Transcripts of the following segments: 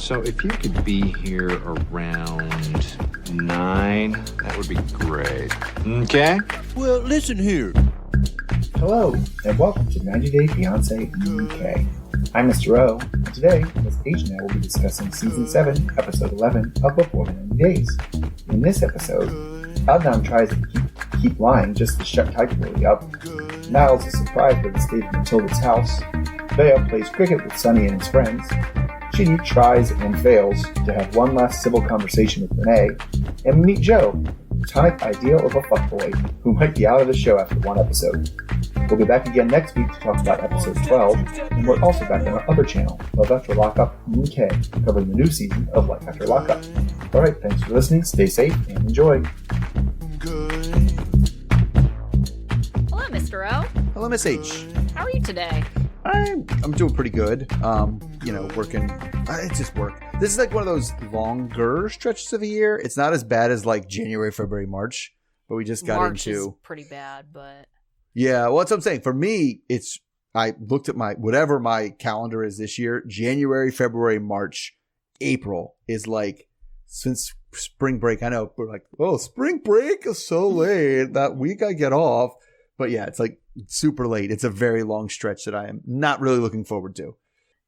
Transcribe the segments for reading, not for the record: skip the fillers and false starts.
So if you could be here around 9, that would be great. Okay? Well, listen here. Hello, and welcome to 90 Day Fiancé in the UK. I'm Mr. O, and today, Ms. H and I will be discussing Season 7, Episode 11 of Before the 90 Days. In this episode, Adnan tries to keep lying just to shut Tigerlily up. Niles is surprised by the state of Matilda's house. Veah plays cricket with Sonny and his friends. Chidi tries and fails to have one last civil conversation with Rayne. And we meet Joe, the tonic ideal of a fuckboy who might be out of the show after one episode. We'll be back again next week to talk about episode 12, and we're also back on our other channel, Love After Lockup UK, covering the new season of Life After Lockup. Alright, thanks for listening, stay safe, and enjoy. Hello, Mr. O. Hello, Miss H. How are you today? I'm doing pretty good. Working. It's just work. This is like one of those longer stretches of a year. It's not as bad as like January, February, March, but we just got March into. Is pretty bad, but. Yeah, well, that's what I'm saying. For me, I looked at whatever my calendar is this year. January, February, March, April is like since spring break. I know we're like, oh, spring break is so late. That week I get off. But yeah, it's like super late. It's a very long stretch that I am not really looking forward to.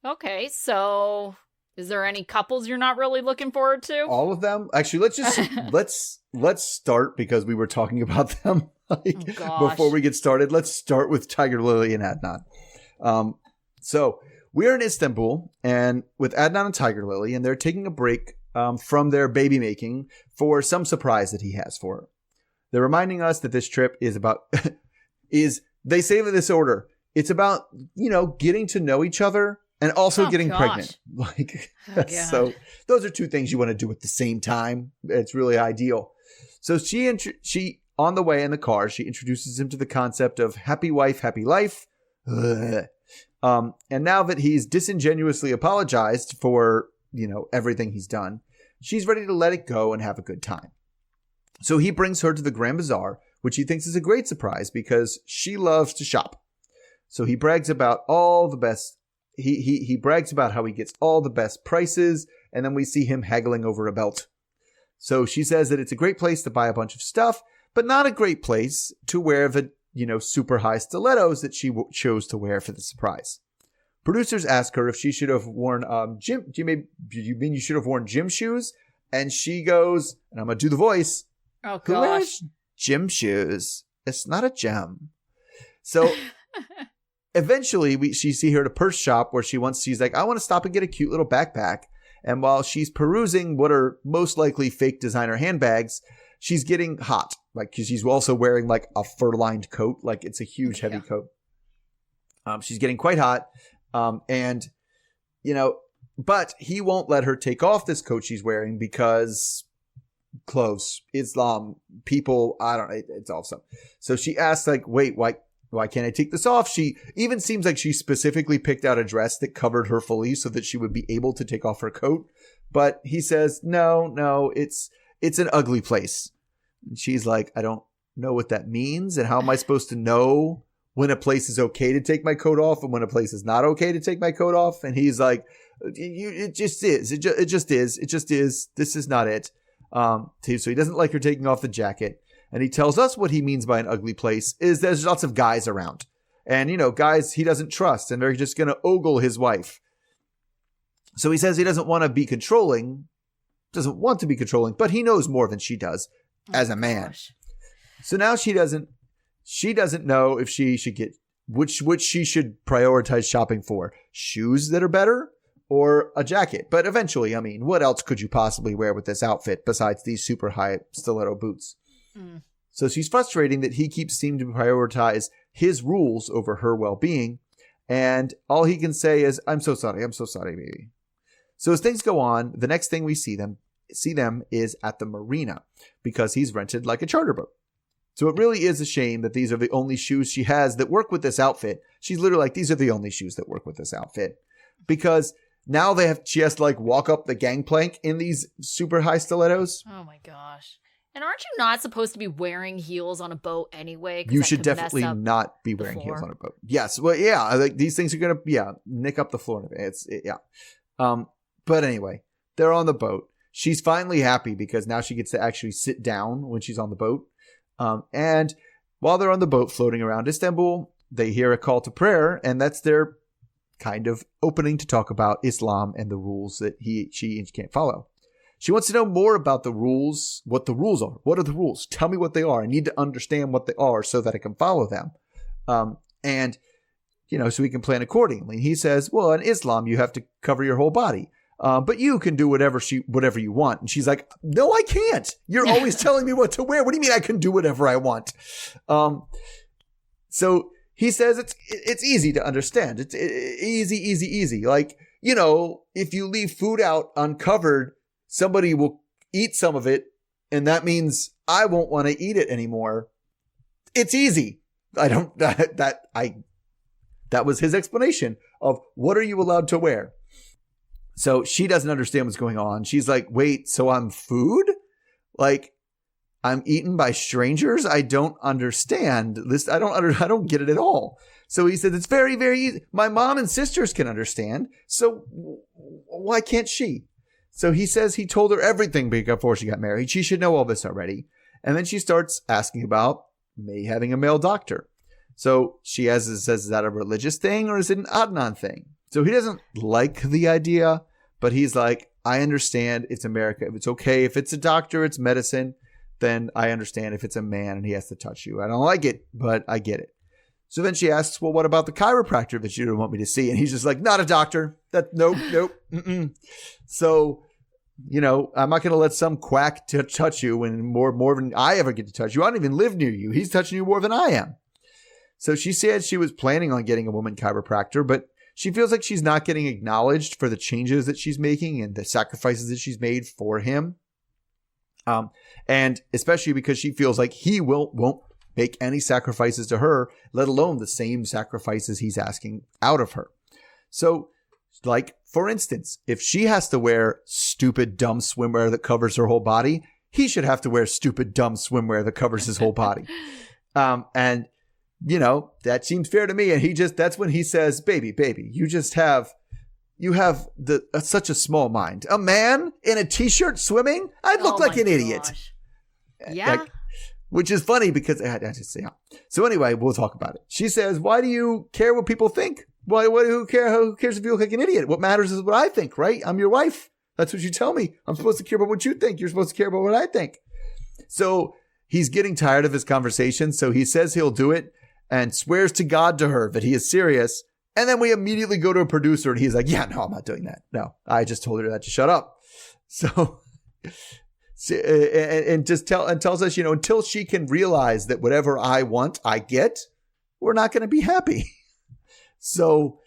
Okay, so is there any couples you're not really looking forward to? All of them? Actually, let's start because we were talking about them before we get started. Let's start with Tigerlily and Adnan. So we're in Istanbul and with Adnan and Tigerlily, and they're taking a break from their baby making for some surprise that he has for her. They're reminding us that this trip is about they say in this order, it's about, getting to know each other and also getting pregnant. So those are two things you want to do at the same time. It's really ideal. So she on the way in the car, she introduces him to the concept of happy wife, happy life. And now that he's disingenuously apologized for, everything he's done, she's ready to let it go and have a good time. So he brings her to the Grand Bazaar, which he thinks is a great surprise because she loves to shop. So he brags about all the best. He brags about how he gets all the best prices, and then we see him haggling over a belt. So she says that it's a great place to buy a bunch of stuff, but not a great place to wear the, super high stilettos that she chose to wear for the surprise. Producers ask her if she should have worn gym. Do you mean you should have worn gym shoes? And she goes, and I'm gonna do the voice. Oh gosh. Who wears gym shoes? It's not a gem. So eventually she see her at a purse shop where she's like, I want to stop and get a cute little backpack. And while she's perusing what are most likely fake designer handbags, she's getting hot. Cause she's also wearing like a fur-lined coat. Like it's a huge, heavy coat. She's getting quite hot. But he won't let her take off this coat she's wearing because clothes, Islam, people, I don't know, it's awesome. So she asks wait, why can't I take this off? She even seems like she specifically picked out a dress that covered her fully so that she would be able to take off her coat. But he says, no, it's an ugly place. And she's like, I don't know what that means. And how am I supposed to know when a place is okay to take my coat off and when a place is not okay to take my coat off? And he's like, it just is. It just is. This is not it. So he doesn't like her taking off the jacket. And he tells us what he means by an ugly place is there's lots of guys around. And, guys he doesn't trust. And they're just going to ogle his wife. So he says he doesn't want to be controlling. But he knows more than she does as a man. Gosh. So now she doesn't know if she should get which she should prioritize shopping for. Shoes that are better or a jacket. But eventually, what else could you possibly wear with this outfit besides these super high stiletto boots? So she's frustrating that he keeps seeming to prioritize his rules over her well-being. And all he can say is, I'm so sorry, baby. So as things go on, the next thing we see them is at the marina because he's rented like a charter boat. So it really is a shame that these are the only shoes she has that work with this outfit. She's literally like, these are the only shoes that work with this outfit. Because now she has to walk up the gangplank in these super high stilettos. Oh my gosh. And aren't you not supposed to be wearing heels on a boat anyway? You should definitely not be wearing heels on a boat. Yes. Well, yeah. These things are going to, nick up the floor. But anyway, they're on the boat. She's finally happy because now she gets to actually sit down when she's on the boat. And while they're on the boat floating around Istanbul, they hear a call to prayer, and that's their kind of opening to talk about Islam and the rules that she can't follow. She wants to know more about the rules, what the rules are. What are the rules? Tell me what they are. I need to understand what they are so that I can follow them. And, so we can plan accordingly. He says, well, in Islam, you have to cover your whole body. But you can do whatever you want. And she's like, no, I can't. You're always telling me what to wear. What do you mean I can do whatever I want? So he says it's easy to understand. It's easy. Like, if you leave food out uncovered, somebody will eat some of it, and that means I won't want to eat it anymore. It's easy. That was his explanation of what are you allowed to wear. So she doesn't understand what's going on. She's like, wait, so I'm food? Like, I'm eaten by strangers? I don't understand this. I don't get it at all. So he said, it's very, very easy. My mom and sisters can understand. So why can't she? So he says he told her everything before she got married. She should know all this already. And then she starts asking about me having a male doctor. So she says, is that a religious thing or is it an Adnan thing? So he doesn't like the idea, but he's like, I understand it's America. If it's okay, if it's a doctor, it's medicine, then I understand if it's a man and he has to touch you. I don't like it, but I get it. So then she asks, well, what about the chiropractor that you don't want me to see? And he's just like, not a doctor. Nope. Mm-mm. So, I'm not going to let some quack touch you when more than I ever get to touch you. I don't even live near you. He's touching you more than I am. So she said she was planning on getting a woman chiropractor, but she feels like she's not getting acknowledged for the changes that she's making and the sacrifices that she's made for him. And especially because she feels like he won't make any sacrifices to her, let alone the same sacrifices he's asking out of her. So, like, for instance, if she has to wear stupid, dumb swimwear that covers her whole body, he should have to wear stupid, dumb swimwear that covers his whole body. And that seems fair to me. And that's when he says, baby, you have such a small mind. A man in a t-shirt swimming? I'd look like an idiot. Yeah. Which is funny because So anyway, we'll talk about it. She says, why do you care what people think? Who cares if you look like an idiot? What matters is what I think, right? I'm your wife. That's what you tell me. I'm supposed to care about what you think. You're supposed to care about what I think. So he's getting tired of his conversation. So he says he'll do it and swears to God to her that he is serious. And then we immediately go to a producer and he's like, yeah, no, I'm not doing that. No, I just told her that to shut up. So, and tells us, until she can realize that whatever I want, I get, we're not going to be happy. So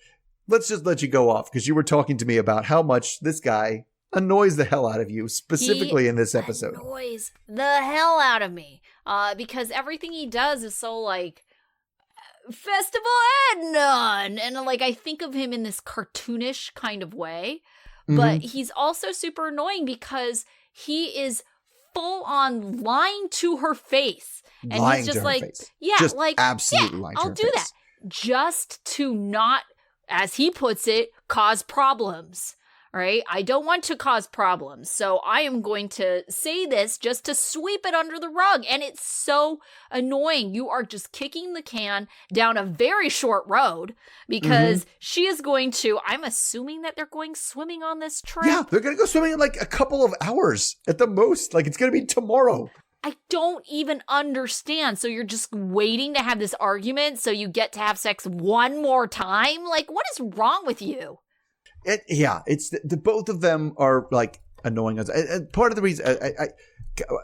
let's just let you go off because you were talking to me about how much this guy annoys the hell out of you, specifically in this episode. Annoys the hell out of me because everything he does is so like, Festival Adnan, and like I think of him in this cartoonish kind of way, but he's also super annoying because he is full on lying to her face, and lying he's just to like, her face. yeah, just like absolutely lying to her I'll do face. that just to not, as he puts it, cause problems. Right? I don't want to cause problems, so I am going to say this just to sweep it under the rug. And it's so annoying. You are just kicking the can down a very short road because she is going to, I'm assuming that they're going swimming on this trip. Yeah, they're going to go swimming in like a couple of hours at the most. Like it's going to be tomorrow. I don't even understand. So you're just waiting to have this argument so you get to have sex one more time? Like, what is wrong with you? It's the both of them are like annoying us. And part of the reason,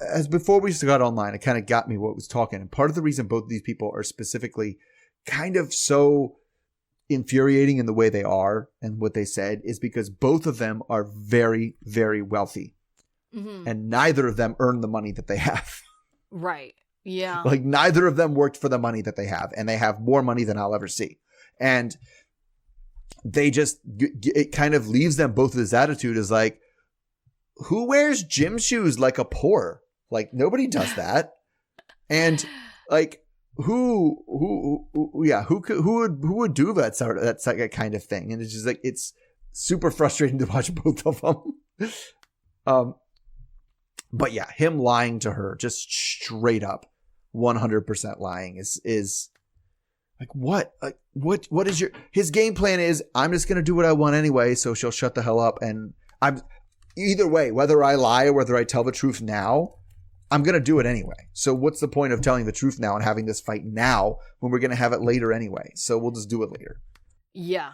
as before we got online, it kind of got me what was talking. And part of the reason both of these people are specifically kind of so infuriating in the way they are and what they said is because both of them are very, very wealthy. And neither of them earn the money that they have. Right. Yeah. Like neither of them worked for the money that they have. And they have more money than I'll ever see. And they just, it kind of leaves them both with this attitude is like, who wears gym shoes like a poor? Like nobody does that. And like, who would do that kind of thing? And it's just like, super frustrating to watch both of them. But yeah, him lying to her, just straight up 100% lying is like, what? Like, what is his game plan is, I'm just going to do what I want anyway, so she'll shut the hell up. And I'm either way, whether I lie or whether I tell the truth now, I'm going to do it anyway. So what's the point of telling the truth now and having this fight now when we're going to have it later anyway? So we'll just do it later. Yeah,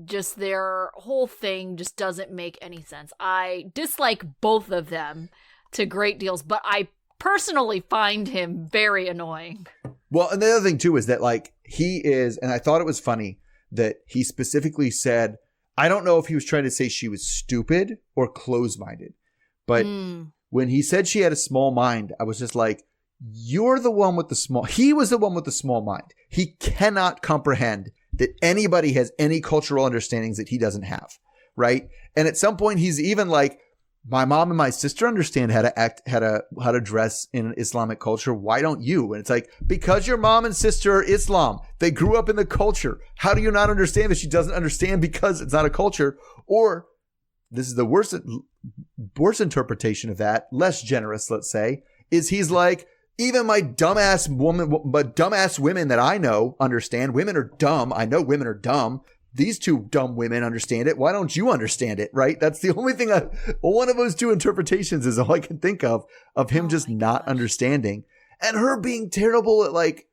just their whole thing just doesn't make any sense. I dislike both of them to great deals, but I personally find him very annoying. Well, and the other thing too is that like he is, and I thought it was funny that he specifically said, I don't know if he was trying to say she was stupid or closed-minded, but when he said she had a small mind, I was just like, you're the one with the small, he was the one with the small mind. He cannot comprehend that anybody has any cultural understandings that he doesn't have, right? And at some point he's even like, my mom and my sister understand how to act, how to dress in Islamic culture. Why don't you? And it's like, because your mom and sister are Islam. They grew up in the culture. How do you not understand that she doesn't understand because it's not a culture? Or this is the worst interpretation of that, less generous, let's say, is he's like, even my dumbass women that I know understand. Women are dumb. I know women are dumb. These two dumb women understand it. Why don't you understand it? Right? That's the only thing one of those two interpretations is all I can think of him just not understanding, and her being terrible at like,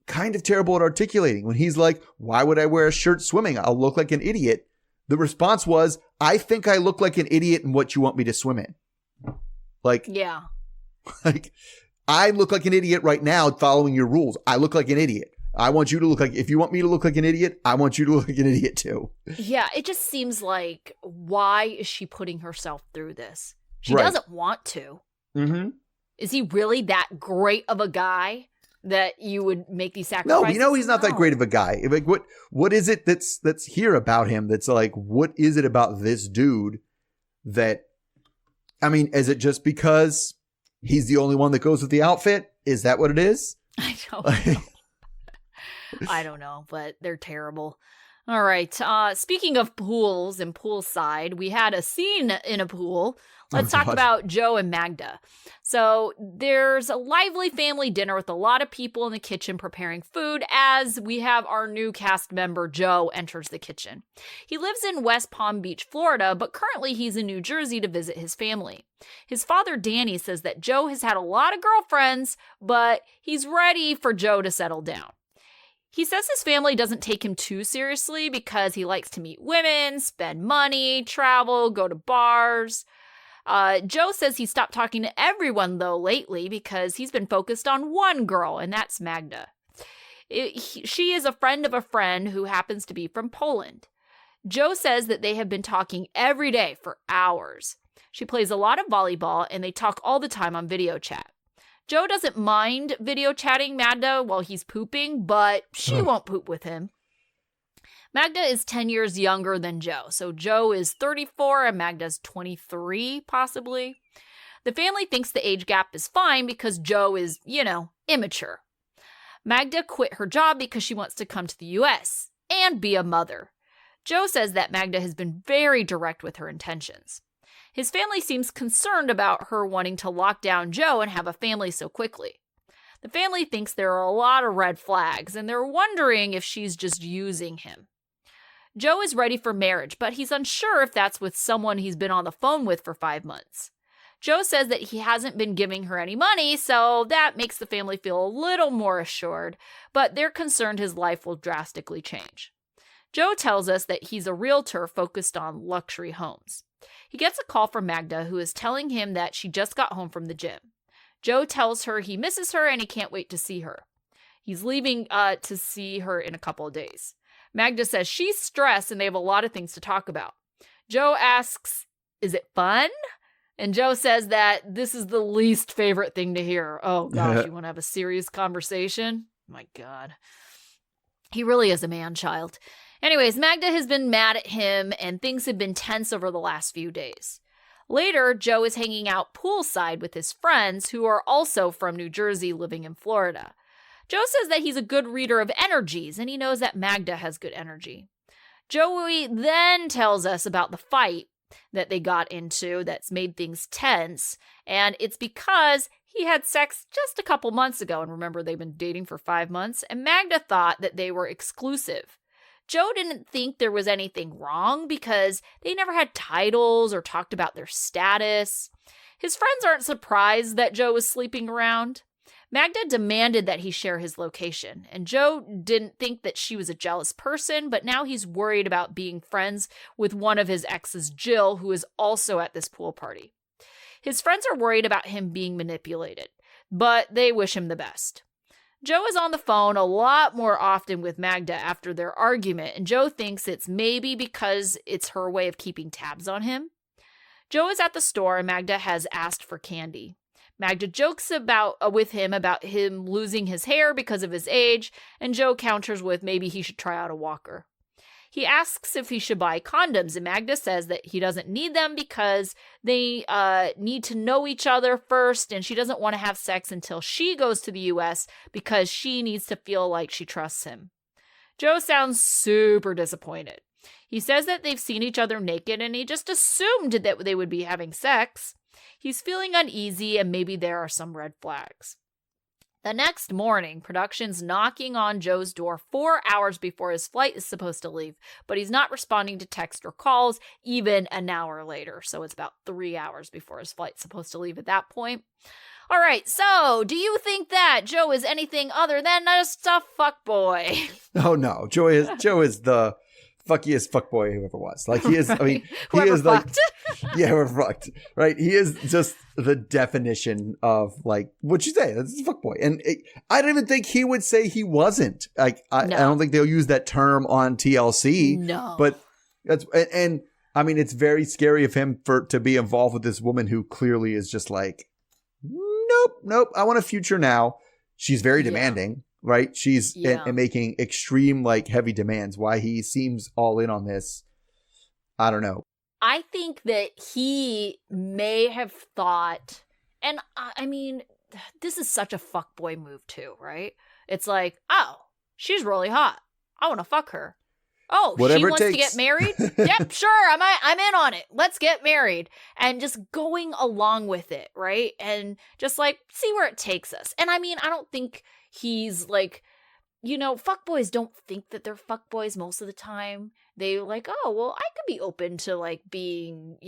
kind of terrible at articulating when he's like, why would I wear a shirt swimming? I'll look like an idiot. The response was, I think I look like an idiot in what you want me to swim in. Like, yeah, like I look like an idiot right now following your rules. I look like an idiot. I want you to look like, if you want me to look like an idiot, I want you to look like an idiot too. Yeah, it just seems like, why is she putting herself through this? She Right. doesn't want to. Mm-hmm. Is he really that great of a guy that you would make these sacrifices? No, we know he's not that great of a guy. Like, what is it that's here about him that's like, what is it about this dude that, I mean, is it just because he's the only one that goes with the outfit? Is that what it is? I don't know. I don't know, but they're terrible. All right. Speaking of pools and poolside, we had a scene in a pool. Let's talk about Joe and Magda. So there's a lively family dinner with a lot of people in the kitchen preparing food as we have our new cast member, Joe, enters the kitchen. He lives in West Palm Beach, Florida, but currently he's in New Jersey to visit his family. His father, Danny, says that Joe has had a lot of girlfriends, but he's ready for Joe to settle down. He says his family doesn't take him too seriously because he likes to meet women, spend money, travel, go to bars. Joe says he stopped talking to everyone, though, lately because he's been focused on one girl, and that's Magda. She is a friend of a friend who happens to be from Poland. Joe says that they have been talking every day for hours. She plays a lot of volleyball, and they talk all the time on video chat. Joe doesn't mind video chatting Magda while he's pooping, but she won't poop with him. Magda is 10 years younger than Joe, so Joe is 34 and Magda's 23, possibly. The family thinks the age gap is fine because Joe is, immature. Magda quit her job because she wants to come to the U.S. and be a mother. Joe says that Magda has been very direct with her intentions. His family seems concerned about her wanting to lock down Joe and have a family so quickly. The family thinks there are a lot of red flags, and they're wondering if she's just using him. Joe is ready for marriage, but he's unsure if that's with someone he's been on the phone with for 5 months. Joe says that he hasn't been giving her any money, so that makes the family feel a little more assured, but they're concerned his life will drastically change. Joe tells us that he's a realtor focused on luxury homes. He gets a call from Magda, who is telling him that she just got home from the gym. Joe tells her he misses her and he can't wait to see her. He's leaving to see her in a couple of days. Magda says she's stressed and they have a lot of things to talk about. Joe asks, "Is it fun?" And Joe says that this is the least favorite thing to hear. Oh, gosh, you want to have a serious conversation? My God. He really is a man-child. Anyways, Magda has been mad at him, and things have been tense over the last few days. Later, Joe is hanging out poolside with his friends, who are also from New Jersey living in Florida. Joe says that he's a good reader of energies, and he knows that Magda has good energy. Joey then tells us about the fight that they got into that's made things tense, and it's because he had sex just a couple months ago, and remember, they've been dating for 5 months, and Magda thought that they were exclusive. Joe didn't think there was anything wrong because they never had titles or talked about their status. His friends aren't surprised that Joe was sleeping around. Magda demanded that he share his location, and Joe didn't think that she was a jealous person, but now he's worried about being friends with one of his exes, Jill, who is also at this pool party. His friends are worried about him being manipulated, but they wish him the best. Joe is on the phone a lot more often with Magda after their argument, and Joe thinks it's maybe because it's her way of keeping tabs on him. Joe is at the store, and Magda has asked for candy. Magda jokes with him about him losing his hair because of his age, and Joe counters with maybe he should try out a walker. He asks if he should buy condoms, and Magda says that he doesn't need them because they need to know each other first, and she doesn't want to have sex until she goes to the U.S. because she needs to feel like she trusts him. Joe sounds super disappointed. He says that they've seen each other naked, and he just assumed that they would be having sex. He's feeling uneasy, and maybe there are some red flags. The next morning, production's knocking on Joe's door 4 hours before his flight is supposed to leave, but he's not responding to text or calls even an hour later, so it's about 3 hours before his flight's supposed to leave at that point. All right, so do you think that Joe is anything other than just a fuckboy? Oh no, Joe is the fuckiest fuckboy who ever was. Like he is. I mean, he is fucked. like, yeah, we're fucked, right? He is just the definition of like what you say. That's a fuckboy, and I don't even think he would say he wasn't. Like I don't think they'll use that term on TLC. No, but that's and I mean, it's very scary of him to be involved with this woman who clearly is just like, nope. I want a future now. She's very demanding. Right? She's and making extreme, like, heavy demands. Why he seems all in on this, I don't know. I think that he may have thought, and I mean, this is such a fuckboy move too, right? It's like, oh, she's really hot. I want to fuck her. Oh, whatever she wants to get married? Yep, sure. I'm in on it. Let's get married. And just going along with it, right? And just like see where it takes us. And I mean, I don't think he's like, fuckboys don't think that they're fuckboys most of the time. They're like, oh, well, I could be open to like being,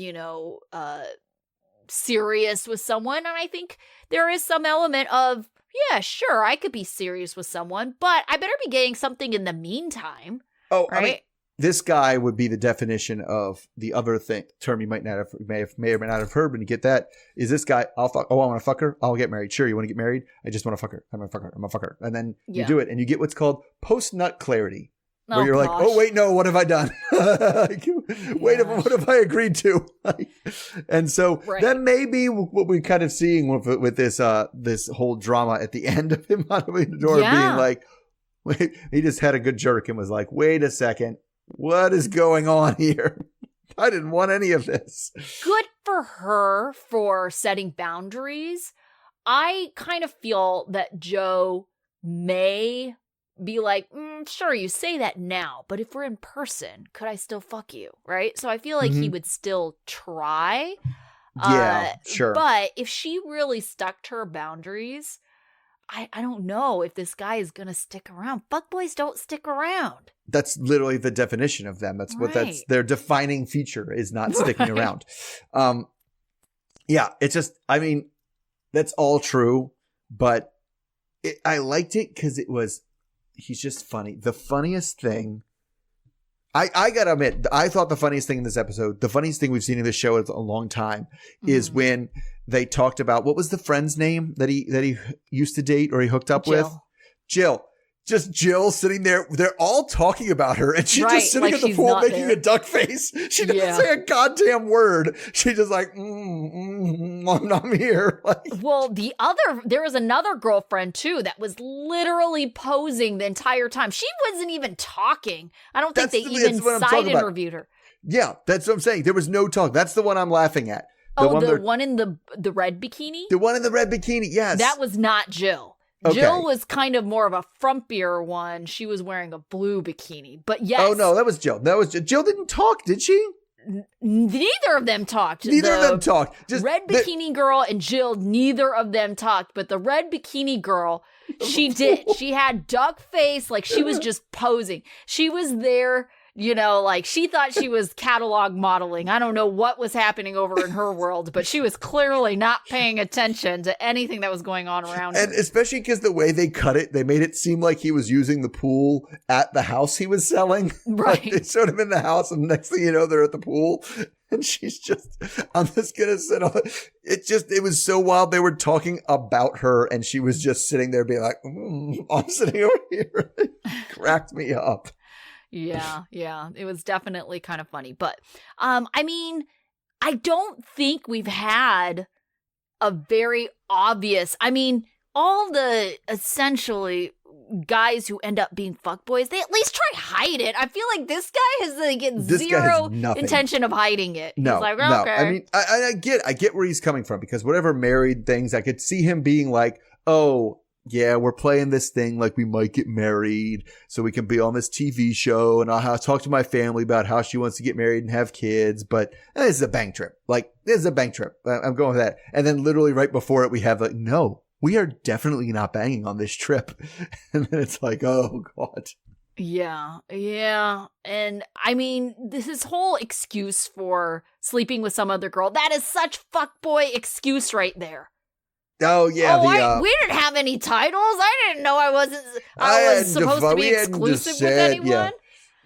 serious with someone. And I think there is some element of, yeah, sure, I could be serious with someone, but I better be getting something in the meantime. Oh, right? I mean, this guy would be the definition of the other term you may or may not have heard when you get that. Is this guy, I want to fuck her. I'll get married. Sure, you want to get married? I just want to fuck her. I'm going to fuck her. And then you do it and you get what's called post-nut clarity. Where you're like, oh, wait, no, what have I done? What have I agreed to? And so that may be what we're kind of seeing with this whole drama at the end of him opening the door being like, wait, he just had a good jerk and was like, wait a second. What is going on here? I didn't want any of this. Good for her for setting boundaries. I kind of feel that Joe may be like, sure, you say that now, but if we're in person, could I still fuck you? Right? So I feel like he would still try. Yeah, sure. But if she really stuck to her boundaries, I don't know if this guy is going to stick around. Fuckboys don't stick around. That's literally the definition of them. That's what that's their defining feature is not sticking around. Yeah, it's just, I mean, that's all true, but I liked it because he's just funny. The funniest thing, I gotta admit, I thought the funniest thing in this episode, the funniest thing we've seen in this show in a long time is when they talked about, what was the friend's name that he used to date or he hooked up with? Jill. Just Jill sitting there. They're all talking about her, and she's just sitting at the pool making a duck face. She doesn't say a goddamn word. She's just like, I'm here. Well, there was another girlfriend too that was literally posing the entire time. She wasn't even talking. I don't think they even side interviewed her. Yeah, that's what I'm saying. There was no talk. That's the one I'm laughing at. The one in the red bikini? The one in the red bikini, yes. That was not Jill. Okay. Jill was kind of more of a frumpier one. She was wearing a blue bikini. But yes. Oh, no, that was Jill. Jill didn't talk, did she? Neither of them talked. Neither of them talked. Just red bikini girl and Jill, neither of them talked. But the red bikini girl, she did. She had duck face, like she was just posing. She was there, like she thought she was catalog modeling. I don't know what was happening over in her world, but she was clearly not paying attention to anything that was going on around her. And especially because the way they cut it, they made it seem like he was using the pool at the house he was selling. Right. Like they showed him in the house, and next thing you know, they're at the pool. And she's just, I'm just going to sit on it. It was so wild. They were talking about her, and she was just sitting there being like, I'm sitting over here. It cracked me up. Yeah. It was definitely kind of funny. But, I don't think we've had a very obvious, all the essentially guys who end up being fuckboys, they at least try to hide it. I feel like this guy has zero intention of hiding it. No, He's like, no. okay. I get where he's coming from, because whatever married things, I could see him being like, oh, yeah, we're playing this thing like we might get married so we can be on this TV show, and I'll talk to my family about how she wants to get married and have kids. But this is a bank trip. I'm going with that. And then literally right before it, we have like, no, we are definitely not banging on this trip. And then it's like, oh, God. Yeah. And this whole excuse for sleeping with some other girl, that is such fuckboy excuse right there. Oh, yeah. We didn't have any titles. I didn't know I was supposed to be exclusive with anyone.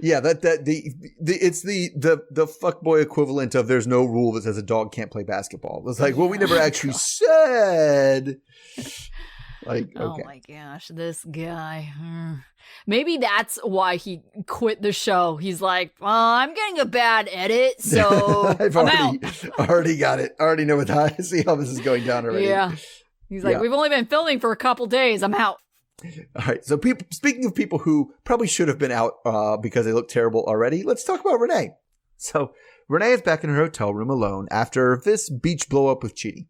Yeah, it's the fuckboy equivalent of there's no rule that says a dog can't play basketball. It's like, well, we never actually said. Like, okay. Oh my gosh, this guy. Maybe that's why he quit the show. He's like, I'm getting a bad edit, so I've already got it. I already know I see how this is going down already. Yeah. He's like, we've only been filming for a couple days. I'm out. All right. So speaking of people who probably should have been out because they look terrible already, let's talk about Rayne. So Rayne is back in her hotel room alone after this beach blow up with Chidi.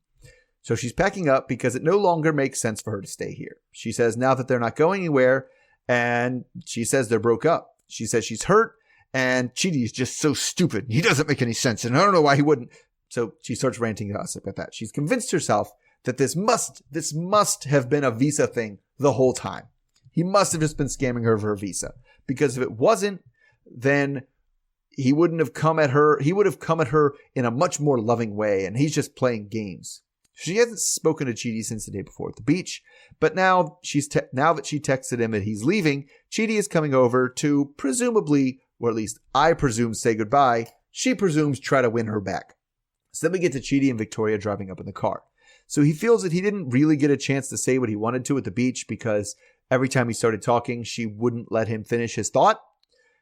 So she's packing up because it no longer makes sense for her to stay here. She says now that they're not going anywhere, and she says they're broke up. She says she's hurt, and Chidi is just so stupid. He doesn't make any sense, and I don't know why he wouldn't. So she starts ranting to us about that. She's convinced herself that this must have been a visa thing the whole time. He must have just been scamming her for her visa. Because if it wasn't, then he wouldn't have come at her. He would have come at her in a much more loving way, and he's just playing games. She hasn't spoken to Chidi since the day before at the beach, but now now that she texted him that he's leaving, Chidi is coming over to presumably, or at least I presume, say goodbye. She presumes try to win her back. So then we get to Chidi and Victoria driving up in the car. So he feels that he didn't really get a chance to say what he wanted to at the beach because every time he started talking, she wouldn't let him finish his thought.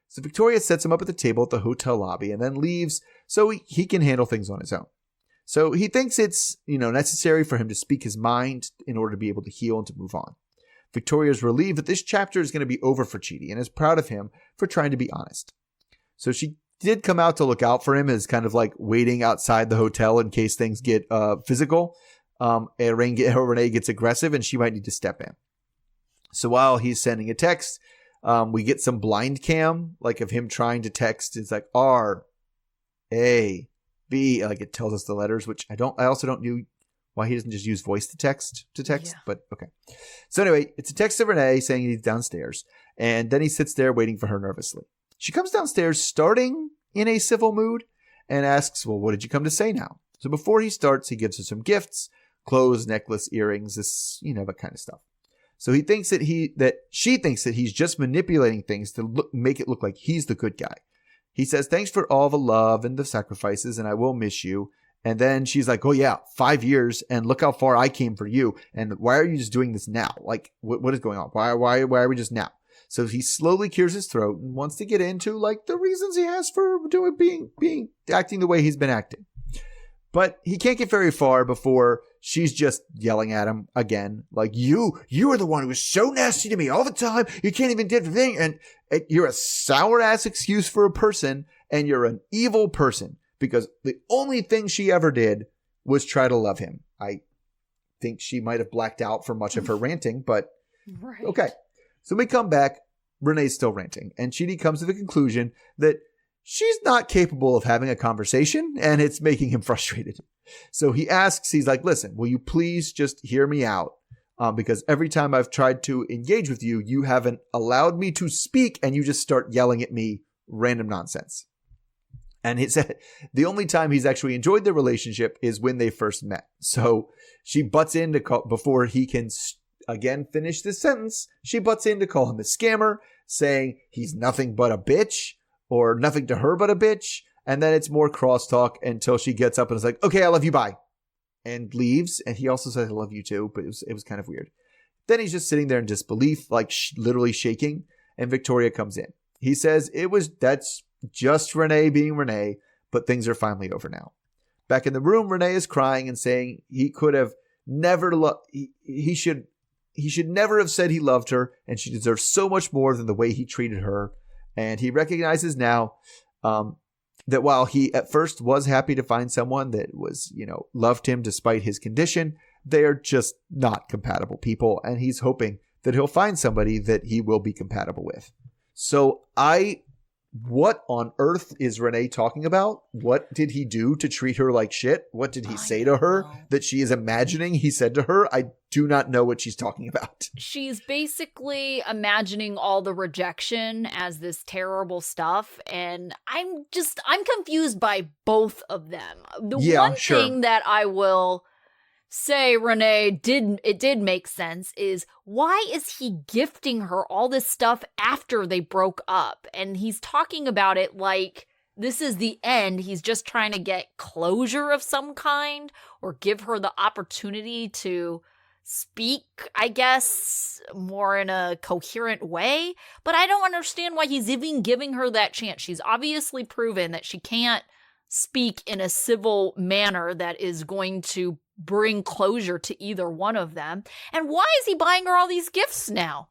So Victoria sets him up at the table at the hotel lobby and then leaves so he can handle things on his own. So he thinks it's, necessary for him to speak his mind in order to be able to heal and to move on. Victoria's relieved that this chapter is going to be over for Chidi and is proud of him for trying to be honest. So she did come out to look out for him as kind of like waiting outside the hotel in case things get physical. And Rayne gets aggressive and she might need to step in. So while he's sending a text, we get some blind cam, like of him trying to text. It's like R, A, B, like it tells us the letters, which I also don't know why he doesn't just use voice to text, but okay. So anyway, it's a text of Rayne saying he's downstairs, and then he sits there waiting for her nervously. She comes downstairs starting in a civil mood and asks, well, what did you come to say now? So before he starts, he gives her some gifts, clothes, necklace, earrings, that kind of stuff. So she thinks that he's just manipulating things to make it look like he's the good guy. He says, thanks for all the love and the sacrifices, and I will miss you. And then she's like, oh yeah, 5 years, and look how far I came for you. And why are you just doing this now? Like, what is going on? Why are we just now? So he slowly clears his throat and wants to get into like the reasons he has for acting the way he's been acting. But he can't get very far before she's just yelling at him again. Like, you are the one who is so nasty to me all the time. You can't even do the thing. And you're a sour ass excuse for a person. And you're an evil person because the only thing she ever did was try to love him. think she might have blacked out for much of her ranting, but Right. okay. So we come back. Renee's still ranting, and Chidi comes to the conclusion that she's not capable of having a conversation, and it's making him frustrated. So he asks, he's like, listen, will you please just hear me out? Because every time I've tried to engage with you, you haven't allowed me to speak, and you just start yelling at me random nonsense. And he said the only time he's actually enjoyed the relationship is when they first met. So she butts in to call, before he can again finish this sentence, she butts in to call him a scammer, saying he's nothing but a bitch, or nothing to her but a bitch. And then it's more crosstalk until she gets up and is like, okay, I love you, bye. And leaves. And he also says, I love you too, but it was kind of weird. Then he's just sitting there in disbelief, like literally shaking. And Victoria comes in. He says that's just Renee being Renee, but things are finally over now. Back in the room, Renee is crying and saying he could have never he should never have said he loved her, and she deserves so much more than the way he treated her. And he recognizes now that while he at first was happy to find someone that was, loved him despite his condition, they are just not compatible people. And he's hoping that he'll find somebody that he will be compatible with. So what on earth is Renee talking about? What did he do to treat her like shit? What did he say to her that she is imagining he said to her? I do not know what she's talking about. She's basically imagining all the rejection as this terrible stuff. And I'm confused by both of them. The one thing that I will say, Renee, did make sense is, why is he gifting her all this stuff after they broke up? And he's talking about it like this is the end. He's just trying to get closure of some kind, or give her the opportunity to speak, I guess, more in a coherent way. But I don't understand why he's even giving her that chance. She's obviously proven that she can't speak in a civil manner that is going to bring closure to either one of them. And why is he buying her all these gifts now?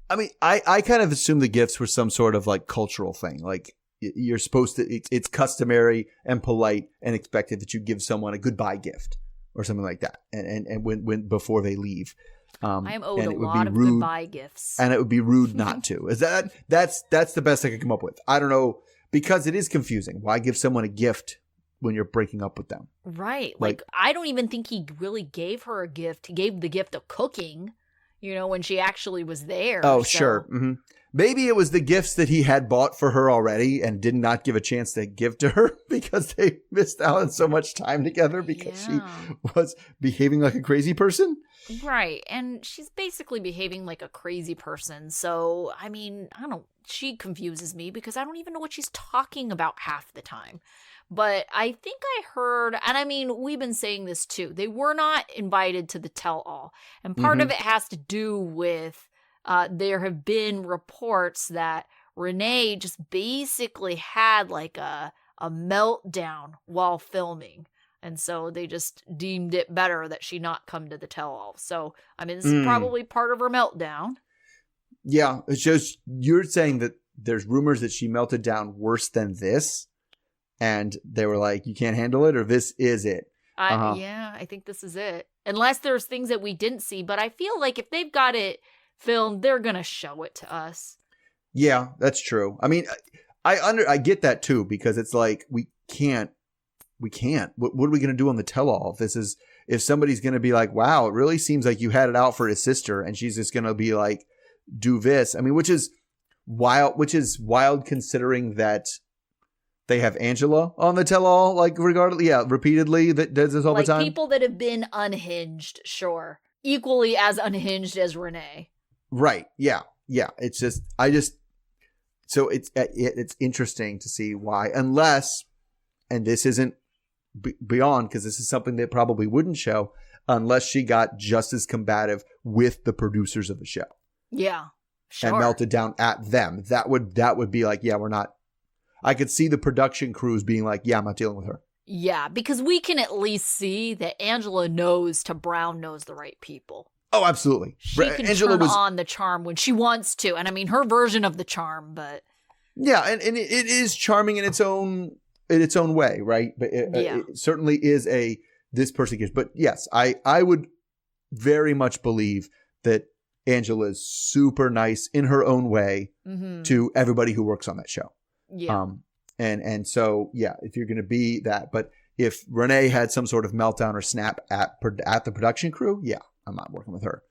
I mean, I kind of assumed the gifts were some sort of like cultural thing. Like you're supposed to, it's customary and polite and expected that you give someone a goodbye gift or something like that. And when before they leave. I am owed a lot of goodbye gifts. And it would be rude not to. Is that's the best I could come up with. I don't know, because it is confusing. Why give someone a gift when you're breaking up with them? Right. Like I don't even think he really gave her a gift. He gave the gift of cooking, when she actually was there. Oh, so. Sure. Mm-hmm. Maybe it was the gifts that he had bought for her already and did not give a chance to give to her because they missed out on so much time together because she was behaving like a crazy person. Right. And she's basically behaving like a crazy person. So, I mean, I don't know. She confuses me because I don't even know what she's talking about half the time. But I think I heard, and I mean, we've been saying this too, they were not invited to the tell-all. And part of it has to do with there have been reports that Renee just basically had like a meltdown while filming. And so they just deemed it better that she not come to the tell-all. So, I mean, this is probably part of her meltdown. Yeah, it's just, you're saying that there's rumors that she melted down worse than this. And they were like, you can't handle it, or this is it. Yeah, I think this is it. Unless there's things that we didn't see. But I feel like if they've got it filmed, they're going to show it to us. Yeah, that's true. I mean, I get that too, because it's like, we can't. What are we going to do on the tell-all? If somebody's going to be like, wow, it really seems like you had it out for his sister, and she's just going to be like, do this. I mean, which is wild considering that they have Angela on the tell-all, like repeatedly that does this all the time. People that have been unhinged, sure. Equally as unhinged as Renee. Right. Yeah. Yeah. It's just, so it's interesting to see why, unless, and this isn't beyond, because this is something that probably wouldn't show, unless she got just as combative with the producers of the show. Yeah. Sure. And melted down at them. That would be like, yeah, we're not. I could see the production crews being like, yeah, I'm not dealing with her. Yeah, because we can at least see that Angela knows Brown knows the right people. Oh, absolutely. She can turn on the charm when she wants to. And I mean, her version of the charm, but. Yeah, and it is charming in its own way, right? But it certainly is this person gives. But yes, I would very much believe that Angela is super nice in her own way to everybody who works on that show. Yeah. And so, yeah, if you're going to be that, but if Renee had some sort of meltdown or snap at the production crew, yeah, I'm not working with her.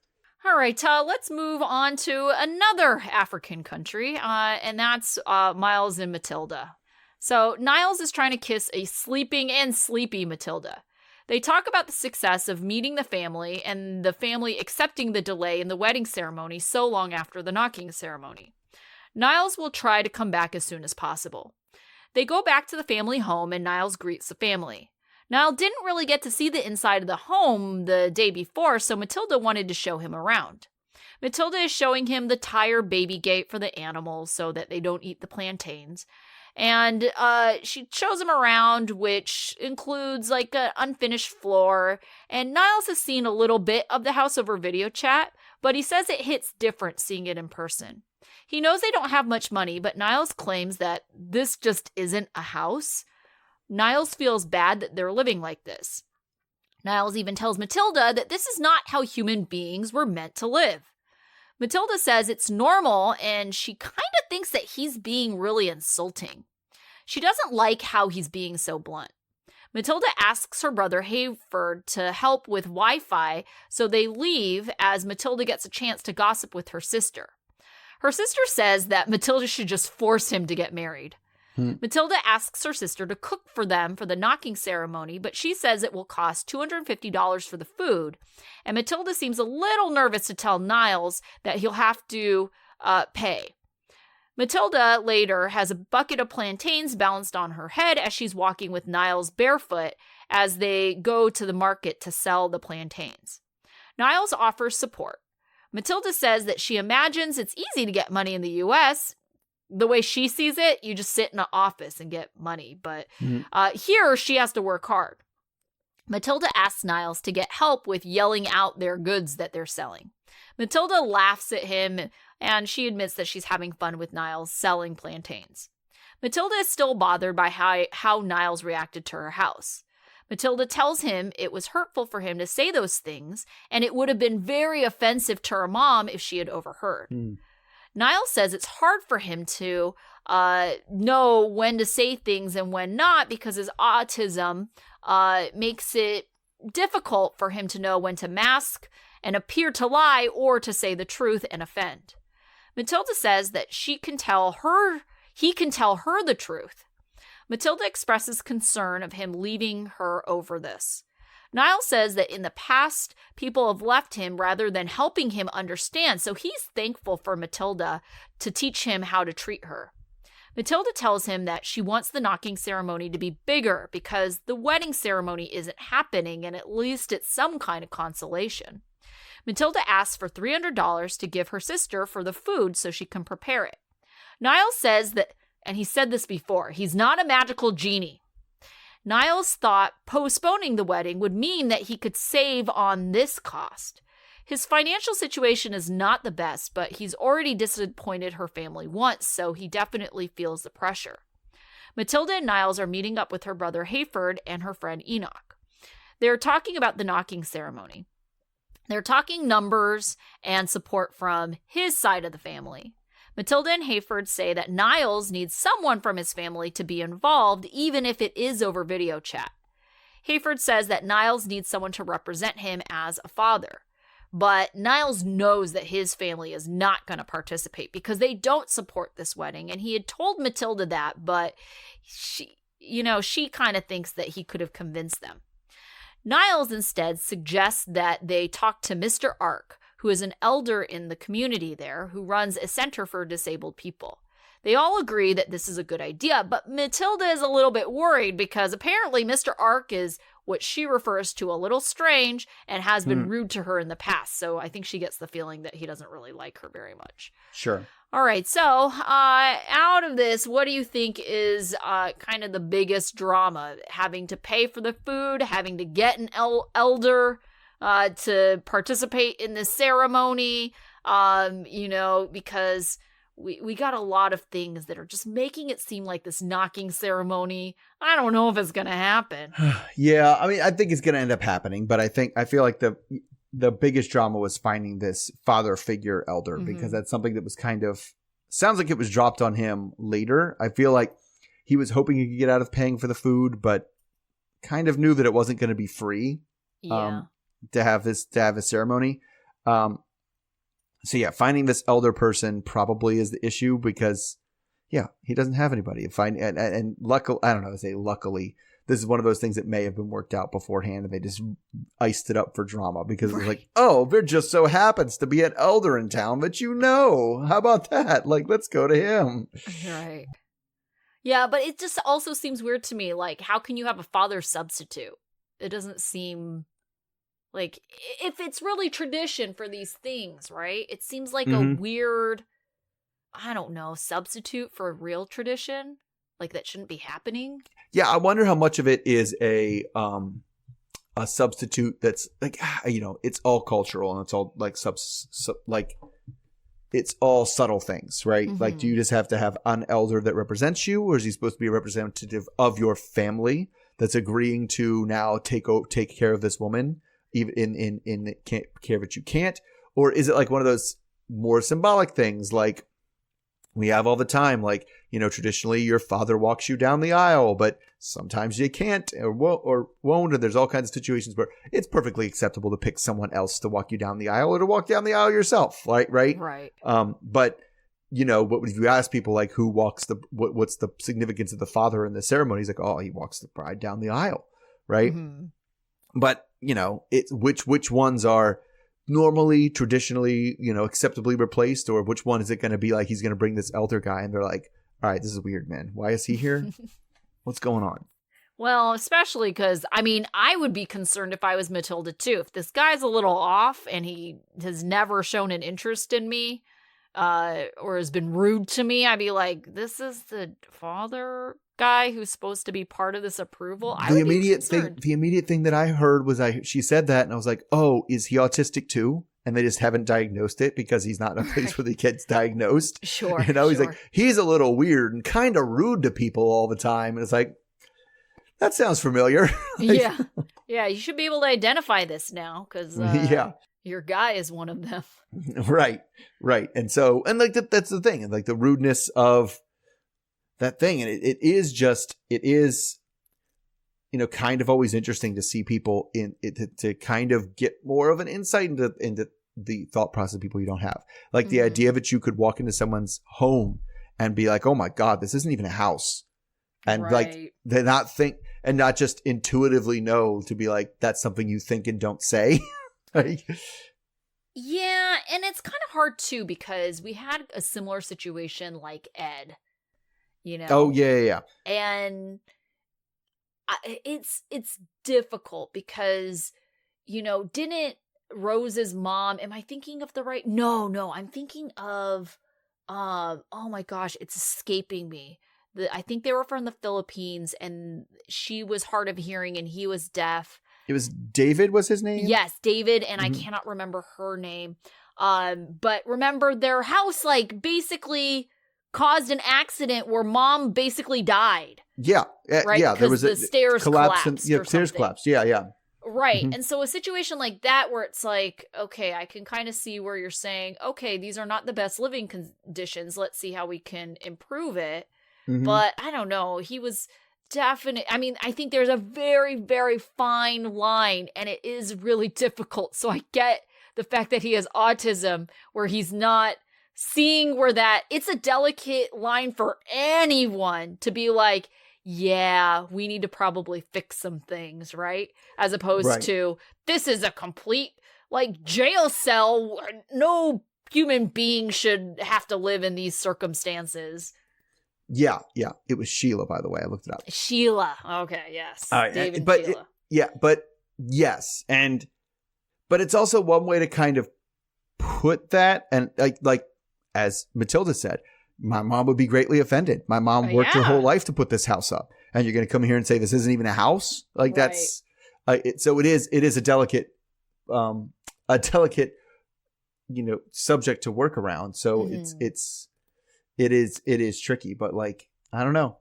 All right, let's move on to another African country, and that's Miles and Matilda. So Niles is trying to kiss a sleeping and sleepy Matilda. They talk about the success of meeting the family and the family accepting the delay in the wedding ceremony so long after the knocking ceremony. Niles will try to come back as soon as possible. They go back to the family home and Niles greets the family. Niles didn't really get to see the inside of the home the day before, so Matilda wanted to show him around. Matilda is showing him the tire baby gate for the animals so that they don't eat the plantains. And she shows him around, which includes like an unfinished floor. And Niles has seen a little bit of the house over video chat, but he says it hits different seeing it in person. He knows they don't have much money, but Niles claims that this just isn't a house. Niles feels bad that they're living like this. Niles even tells Matilda that this is not how human beings were meant to live. Matilda says it's normal, and she kind of thinks that he's being really insulting. She doesn't like how he's being so blunt. Matilda asks her brother Hayford to help with Wi-Fi, so they leave as Matilda gets a chance to gossip with her sister. Her sister says that Matilda should just force him to get married. Matilda asks her sister to cook for them for the knocking ceremony, but she says it will cost $250 for the food, and Matilda seems a little nervous to tell Niles that he'll have to pay. Matilda later has a bucket of plantains balanced on her head as she's walking with Niles barefoot as they go to the market to sell the plantains. Niles offers support. Matilda says that she imagines it's easy to get money in the U.S., the way she sees it, you just sit in an office and get money. But here, she has to work hard. Matilda asks Niles to get help with yelling out their goods that they're selling. Matilda laughs at him, and she admits that she's having fun with Niles selling plantains. Matilda is still bothered by how Niles reacted to her house. Matilda tells him it was hurtful for him to say those things, and it would have been very offensive to her mom if she had overheard. Niles says it's hard for him to know when to say things and when not because his autism makes it difficult for him to know when to mask and appear to lie or to say the truth and offend. Matilda says that he can tell her the truth. Matilda expresses concern of him leaving her over this. Niles says that in the past, people have left him rather than helping him understand, so he's thankful for Matilda to teach him how to treat her. Matilda tells him that she wants the knocking ceremony to be bigger because the wedding ceremony isn't happening, and at least it's some kind of consolation. Matilda asks for $300 to give her sister for the food so she can prepare it. Niles says that, and he said this before, he's not a magical genie. Niles thought postponing the wedding would mean that he could save on this cost. His financial situation is not the best, but he's already disappointed her family once, so he definitely feels the pressure. Matilda and Niles are meeting up with her brother Hayford and her friend Enoch. They're talking about the knocking ceremony. They're talking numbers and support from his side of the family. Matilda and Hayford say that Niles needs someone from his family to be involved, even if it is over video chat. Hayford says that Niles needs someone to represent him as a father. But Niles knows that his family is not going to participate because they don't support this wedding. And he had told Matilda that, but she kind of thinks that he could have convinced them. Niles instead suggests that they talk to Mr. Ark, who is an elder in the community there, who runs a center for disabled people. They all agree that this is a good idea, but Matilda is a little bit worried because apparently Mr. Ark is what she refers to a little strange and has been rude to her in the past. So I think she gets the feeling that he doesn't really like her very much. Sure. All right. So out of this, what do you think is kind of the biggest drama? Having to pay for the food, having to get an elder to participate in this ceremony, because we got a lot of things that are just making it seem like this knocking ceremony, I don't know if it's going to happen. Yeah, I mean, I think it's going to end up happening, but I feel like the biggest drama was finding this father figure elder, because that's something that was kind of sounds like it was dropped on him later. I feel like he was hoping he could get out of paying for the food, but kind of knew that it wasn't going to be free to have a ceremony. So yeah, finding this elder person probably is the issue, because he doesn't have anybody. And luckily, I don't know, luckily, this is one of those things that may have been worked out beforehand, and they just iced it up for drama, because it's like, oh, there just so happens to be an elder in town that how about that? Like, let's go to him. Right. Yeah, but it just also seems weird to me. Like, how can you have a father substitute? It doesn't seem like, if it's really tradition for these things, right? It seems like a weird, I don't know, substitute for a real tradition. Like, that shouldn't be happening. Yeah, I wonder how much of it is a substitute that's like, it's all cultural, and it's all like it's all subtle things, right? Like, do you just have to have an elder that represents you, or is he supposed to be a representative of your family that's agreeing to now take care of this woman, even in care that you can't? Or is it like one of those more symbolic things, like we have all the time, like, traditionally your father walks you down the aisle, but sometimes you can't or won't. And there's all kinds of situations where it's perfectly acceptable to pick someone else to walk you down the aisle, or to walk down the aisle yourself. Right. But if you ask people, like, who walks what's the significance of the father in the ceremony? He's like, oh, he walks the bride down the aisle. Right. But, it's which ones are normally, traditionally, acceptably replaced, or which one is it going to be like he's going to bring this elder guy and they're like, all right, this is weird, man. Why is he here? What's going on? Well, especially because, I would be concerned if I was Matilda too. If this guy's a little off and he has never shown an interest in me, or has been rude to me, I'd be like, this is the father guy who's supposed to be part of this approval. The immediate thing that I heard was she said that, and I was like, oh, is he autistic too? And they just haven't diagnosed it, because he's not in a place where the kid's diagnosed. Sure. He's like, he's a little weird and kind of rude to people all the time. And it's like, that sounds familiar. Yeah. You should be able to identify this now, because your guy is one of them. Right. And so, and like that's the thing, and like the rudeness of that thing. And it is kind of always interesting to see people in it, to kind of get more of an insight into the thought process of people you don't have. Like the idea that you could walk into someone's home and be like, oh my God, this isn't even a house. And like, they not think, and not just intuitively know to be like, that's something you think and don't say. Yeah. And it's kind of hard too, because we had a similar situation like Ed, Oh yeah. And it's difficult because, didn't Rose's mom, am I thinking of the right? No, I'm thinking of, oh my gosh, it's escaping me. I think they were from the Philippines, and she was hard of hearing and he was deaf. It was David was his name? Yes, David, and I cannot remember her name. But remember, their house, like, basically caused an accident where mom basically died. Yeah. Right? Yeah, there was the stairs collapsed. Stairs collapsed. Yeah. Right. And so a situation like that where it's like, okay, I can kind of see where you're saying, okay, these are not the best living conditions. Let's see how we can improve it. But I don't know. He was definitely, I think there's a very, very fine line, and it is really difficult. So I get the fact that he has autism, where he's not seeing where it's a delicate line for anyone to be like, yeah, we need to probably fix some things, right? As opposed to, this is a complete, like, jail cell. No human being should have to live in these circumstances. Yeah. It was Sheila, by the way. I looked it up. Sheila. Okay, yes. David but Sheila. Yes. But it's also one way to kind of put that, and like as Matilda said, my mom would be greatly offended. My mom worked her whole life to put this house up, and you're going to come here and say this isn't even a house? Like, that's so it is a delicate subject to work around. So it is tricky, but like, I don't know.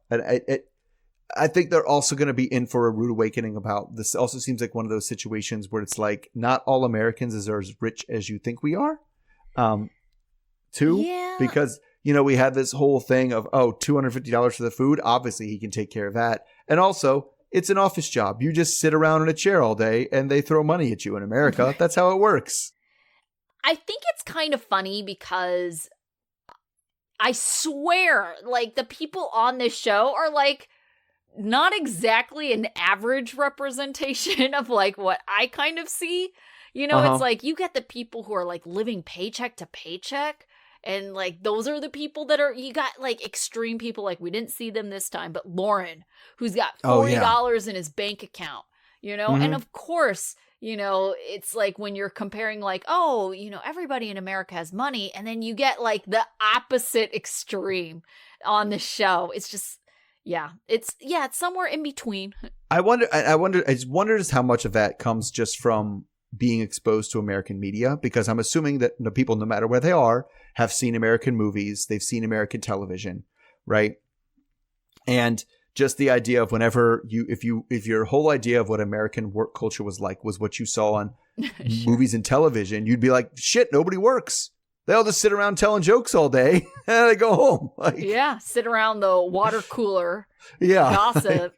I think they're also going to be in for a rude awakening about this. Also seems like one of those situations where it's like not all Americans are as rich as you think we are. Too, because we had this whole thing of $250 for the food. Obviously, he can take care of that, and also it's an office job. You just sit around in a chair all day, and they throw money at you in America. That's how it works. I think it's kind of funny because I swear, like, the people on this show are like not exactly an average representation of like what I kind of see. It's like you get the people who are like living paycheck to paycheck. And like those are the people that are, you got like extreme people, like we didn't see them this time, but Lauren, who's got $40 in his bank account, and of course, it's like when you're comparing like, everybody in America has money. And then you get like the opposite extreme on the show. It's just, it's somewhere in between. I just wonder just how much of that comes just from being exposed to American media, because I'm assuming that the people, no matter where they are, have seen American movies, they've seen American television, right? And just the idea of whenever if your whole idea of what American work culture was like was what you saw on movies and television, you'd be like, shit, nobody works. They all just sit around telling jokes all day and they go home. Like, sit around the water cooler, gossip,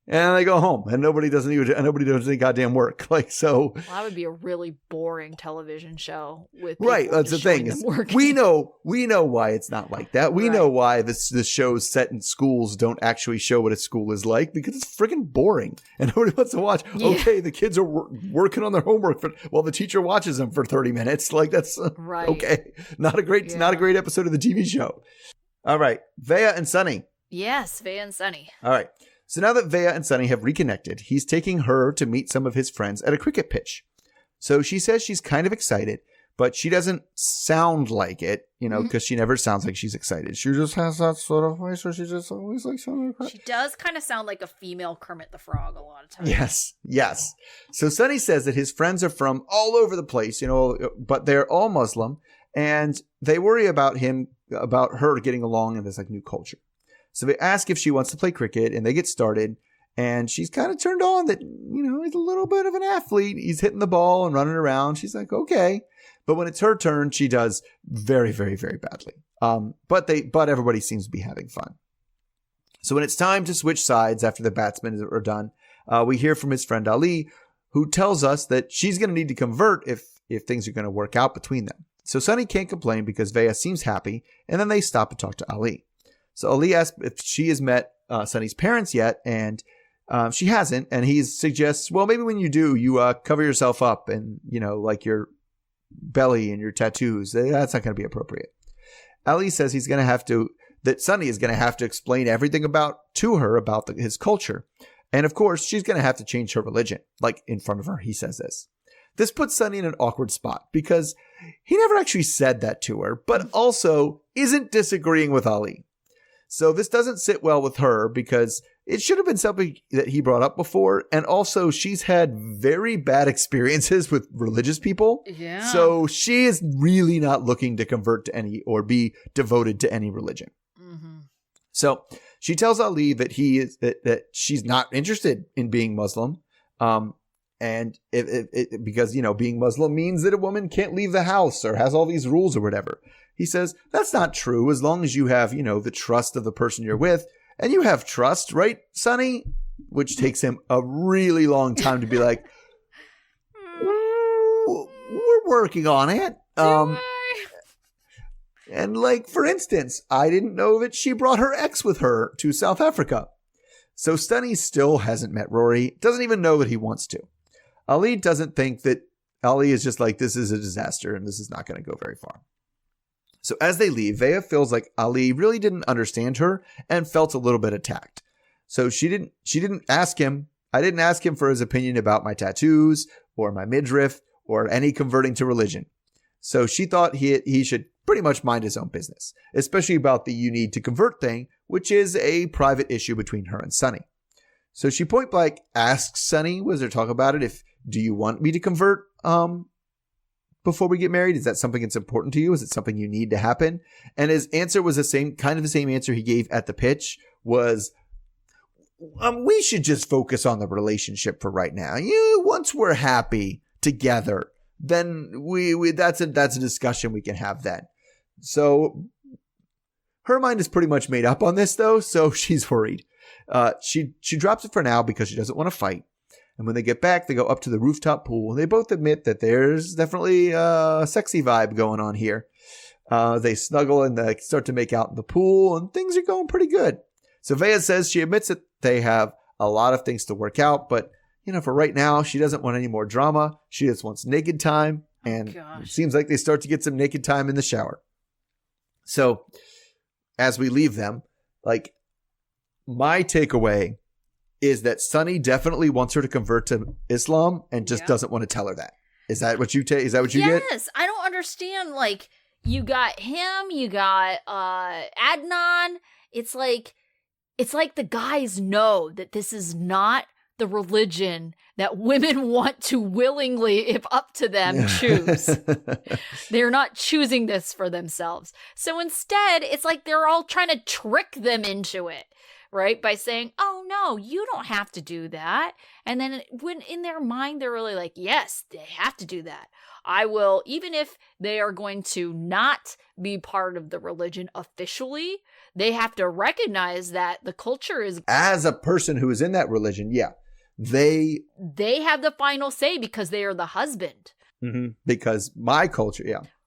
and they go home, and nobody does any goddamn work. Like, so. Well, that would be a really boring television show with right. That's the thing. We know why it's not like that. We know why this shows set in schools don't actually show what a school is like, because it's freaking boring, and nobody wants to watch. Yeah. Okay, the kids are working on their homework while the teacher watches them for 30 minutes. Like, that's right. Okay. Not a great episode of the TV show. All right, Veah and Sunny. Yes, Veah and Sunny. All right. So now that Veah and Sunny have reconnected, he's taking her to meet some of his friends at a cricket pitch. So she says she's kind of excited, but she doesn't sound like it, because she never sounds like she's excited. She just has that sort of voice where she just always like sounding like. She does kind of sound like a female Kermit the Frog a lot of times. Yes. So Sunny says that his friends are from all over the place, but they're all Muslim, and they worry about her getting along in this like new culture. So they ask if she wants to play cricket, and they get started, and she's kind of turned on that, he's a little bit of an athlete. He's hitting the ball and running around. She's like, okay. But when it's her turn, she does very, very, very badly. But everybody seems to be having fun. So when it's time to switch sides after the batsmen are done, we hear from his friend Ali, who tells us that she's going to need to convert if things are going to work out between them. So Sunny can't complain because Veah seems happy, and then they stop and talk to Ali. So Ali asks if she has met Sunny's parents yet, and she hasn't. And he suggests, well, maybe when you do, you cover yourself up and, like your belly and your tattoos. That's not going to be appropriate. Ali says that Sunny is going to have to explain everything to her about his culture. And of course, she's going to have to change her religion. Like, in front of her, he says this. This puts Sunny in an awkward spot because he never actually said that to her, but also isn't disagreeing with Ali. So this doesn't sit well with her because it should have been something that he brought up before. And also she's had very bad experiences with religious people. Yeah. So she is really not looking to convert to any or be devoted to any religion. Mm-hmm. So she tells Ali that that she's not interested in being Muslim. And because, being Muslim means that a woman can't leave the house or has all these rules or whatever. He says, that's not true as long as you have, the trust of the person you're with. And you have trust, right, Sunny? Which takes him a really long time to be like, we're working on it. And like, for instance, I didn't know that she brought her ex with her to South Africa. So Sunny still hasn't met Rory, doesn't even know that he wants to. Ali doesn't think that Ali is just like, this is a disaster and this is not going to go very far. So as they leave, Veah feels like Ali really didn't understand her and felt a little bit attacked. So she didn't ask him. I didn't ask him for his opinion about my tattoos or my midriff or any converting to religion. So she thought he should pretty much mind his own business, especially about the you need to convert thing, which is a private issue between her and Sunny. So she point blank asks Sunny, was there talk about it? Do you want me to convert before we get married? Is that something that's important to you? Is it something you need to happen? And his answer was the same answer he gave at the pitch was, we should just focus on the relationship for right now. Once we're happy together, then that's a discussion we can have then. So her mind is pretty much made up on this though, so she's worried. She drops it for now because she doesn't want to fight. And when they get back, they go up to the rooftop pool, and they both admit that there's definitely a sexy vibe going on here. They snuggle and they start to make out in the pool, and things are going pretty good. So Veah says she admits that they have a lot of things to work out, but for right now, she doesn't want any more drama. She just wants naked time, and it seems like they start to get some naked time in the shower. So as we leave them, like, my takeaway is that Sunny definitely wants her to convert to Islam and just doesn't want to tell her that. Is that what you take? Is that what you get? Yes. I don't understand. Like, you got him, you got Adnan. It's like the guys know that this is not the religion that women want to willingly, if up to them, choose. They're not choosing this for themselves. So instead, it's like they're all trying to trick them into it. Right? By saying, oh, no, you don't have to do that. And then when in their mind, they're really like, yes, they have to do that. I will, even if they are going to not be part of the religion officially, they have to recognize that the culture is. As a person who is in that religion, they have the final say because they are the husband. Mm-hmm. Because my culture,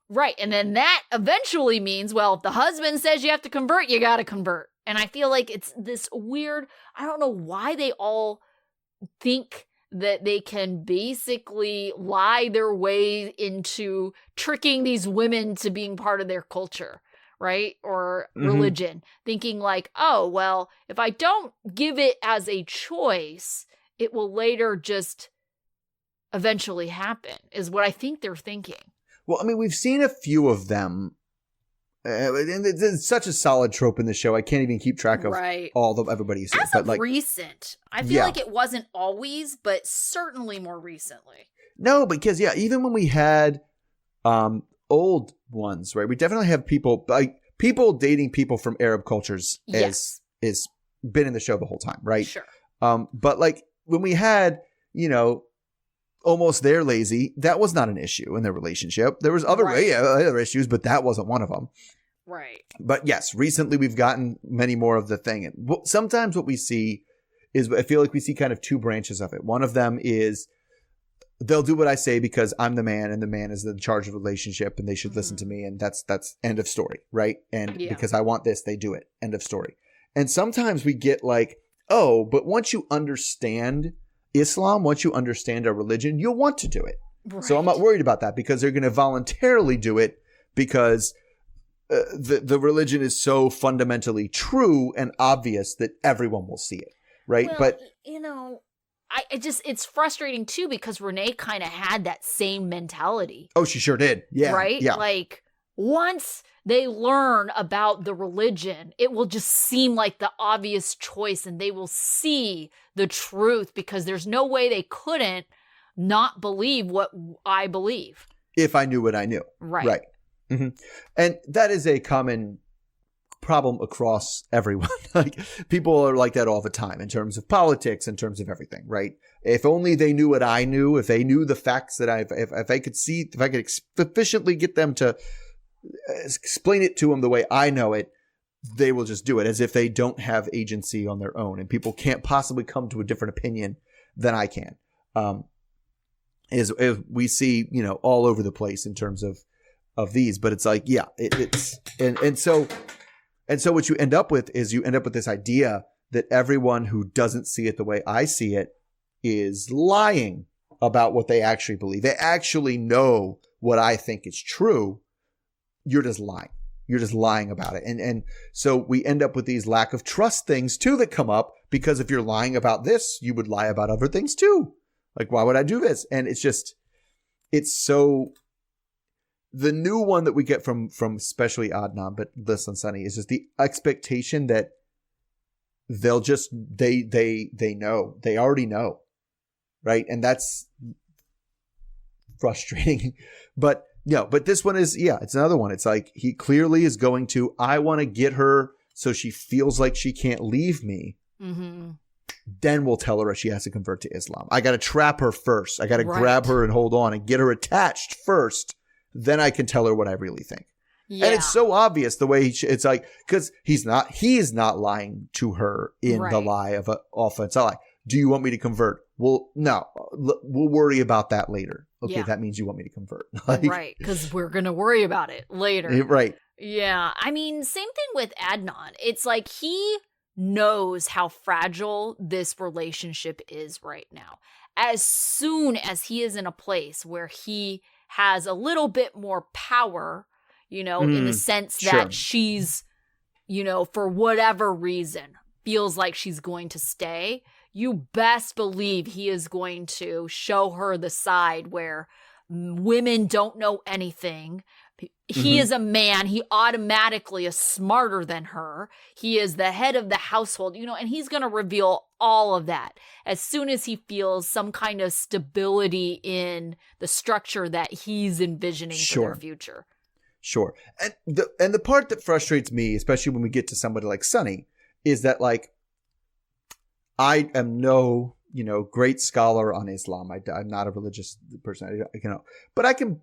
Right. And then that eventually means, well, if the husband says you have to convert, you got to convert. And I feel like it's this weird, I don't know why they all think that they can basically lie their way into tricking these women to being part of their culture, right? Or religion. Thinking like, oh, well, if I don't give it as a choice, it will later just eventually happen, is what I think they're thinking. Well, I mean, we've seen a few of them. And it's such a solid trope in the show. I can't even keep track of all of everybody who's As of recent. I feel like it wasn't always, but certainly more recently. No, because even when we had old ones, right? We definitely have people dating people from Arab cultures is been in the show the whole time, right? Sure. But like when we had, almost they're lazy, that was not an issue in their relationship. There was other issues, but that wasn't one of them. Right. But yes, recently we've gotten many more of the thing. And sometimes what we see is, I feel like we see kind of two branches of it. One of them is they'll do what I say because I'm the man and the man is in charge of the relationship and they should listen to me. And that's end of story. Right. And because I want this, they do it. End of story. And sometimes we get like, oh, but once you understand Islam, once you understand our religion, you'll want to do it. Right. So I'm not worried about that because they're going to voluntarily do it because the religion is so fundamentally true and obvious that everyone will see it. Right. Well, but, it's frustrating too because Rayne kind of had that same mentality. Oh, she sure did. Yeah. Right. Yeah. Like once they learn about the religion, it will just seem like the obvious choice and they will see the truth because there's no way they couldn't not believe what I believe. If I knew what I knew. Right. Right. Mm-hmm. And that is a common problem across everyone. Like people are like that all the time in terms of politics, in terms of everything, right? If only they knew what I knew, if they knew the facts that if I could efficiently get them to explain it to them the way I know it, they will just do it as if they don't have agency on their own and people can't possibly come to a different opinion than I can. As we see, all over the place in terms of these, but it's like, so what you end up with is this idea that everyone who doesn't see it the way I see it is lying about what they actually believe. They actually know what I think is true. You're just lying. You're just lying about it. And so we end up with these lack of trust things too that come up because if you're lying about this, you would lie about other things too. Like, why would I do this? And it's so the new one that we get from especially Adnan, but listen, Sunny, is just the expectation that they'll just, they know, they already know. Right. And that's frustrating, but this one is, it's another one. It's like, he clearly is going to, I want to get her so she feels like she can't leave me. Mm-hmm. then we'll tell her she has to convert to Islam. I got to trap her first. I got to Right. grab her and hold on and get her attached first. Then I can tell her what I really think. Yeah. And it's so obvious the way it's like, because he is not lying to her in the Right. lie of an offense. I like, do you want me to convert? Well, no, we'll worry about that later. Okay, Yeah. that means you want me to convert. Like, Right, because we're going to worry about it later. Right. Yeah, I mean, same thing with Adnan. It's like he knows how fragile this relationship is right now. As soon as he is in a place where he has a little bit more power, in the sense that sure. she's, for whatever reason, feels like she's going to stay, you best believe he is going to show her the side where women don't know anything. He is a man. He automatically is smarter than her. He is the head of the household, and he's going to reveal all of that as soon as he feels some kind of stability in the structure that he's envisioning for Sure. their future. Sure. And the part that frustrates me, especially when we get to somebody like Sonny, is that like I am no, great scholar on Islam. I'm not a religious person, but I can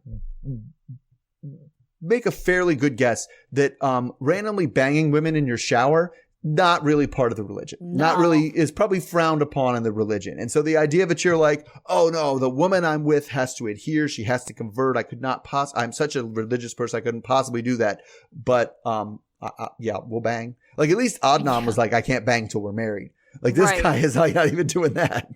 make a fairly good guess that randomly banging women in your shower, not really part of the religion. Not No. really, is probably frowned upon in the religion. And so the idea that you're like, oh no, the woman I'm with has to adhere, she has to convert. I could not I'm such a religious person, I couldn't possibly do that. But yeah, we'll bang. Like at least Adnan was like, I can't bang till we're married. Like this Right. guy is like not even doing that.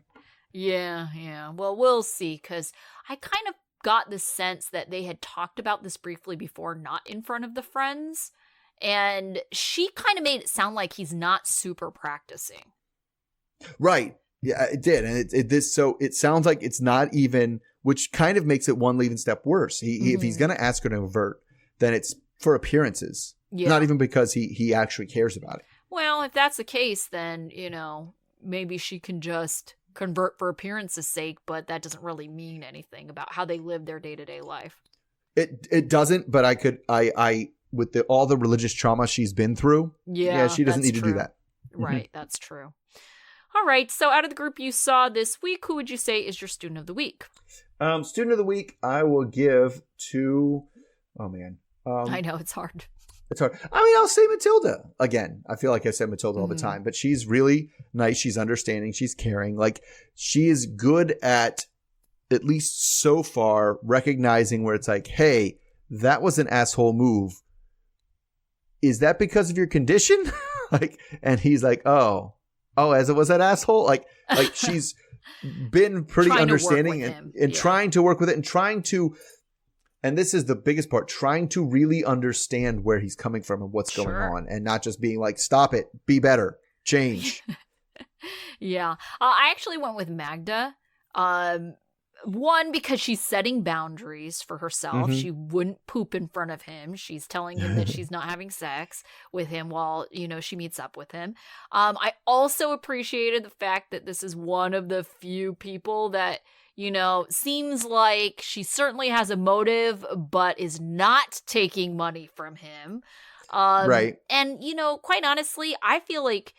Yeah. Well, we'll see, because I kind of got the sense that they had talked about this briefly before, not in front of the friends. And she kind of made it sound like he's not super practicing. Right. Yeah, it did. And so it sounds like it's not even, which kind of makes it one even step worse. If he's going to ask her to convert, then it's for appearances, not even because he actually cares about it. Well, if that's the case, then, maybe she can just convert for appearance's sake, but that doesn't really mean anything about how they live their day-to-day life. It doesn't, but I with all the religious trauma she's been through, she doesn't need to do that. Right, that's true. All right, so out of the group you saw this week, who would you say is your student of the week? Student of the week, I will give to, oh man. I know, it's hard. It's hard. I mean, I'll say Matilda again. I feel like I said Matilda all the time, but she's really nice. She's understanding. She's caring. Like she is good at least so far, recognizing where it's like, hey, that was an asshole move. Is that because of your condition? And he's like, oh, as it was that asshole. Like she's been pretty understanding and trying to work with it and trying to. And this is the biggest part, trying to really understand where he's coming from and what's going on, and not just being like, stop it, be better, change. Yeah. I actually went with Magda. One, because she's setting boundaries for herself. She wouldn't poop in front of him. She's telling him that she's not having sex with him while, she meets up with him. I also appreciated the fact that this is one of the few people that, seems like she certainly has a motive, but is not taking money from him. Right. And, quite honestly, I feel like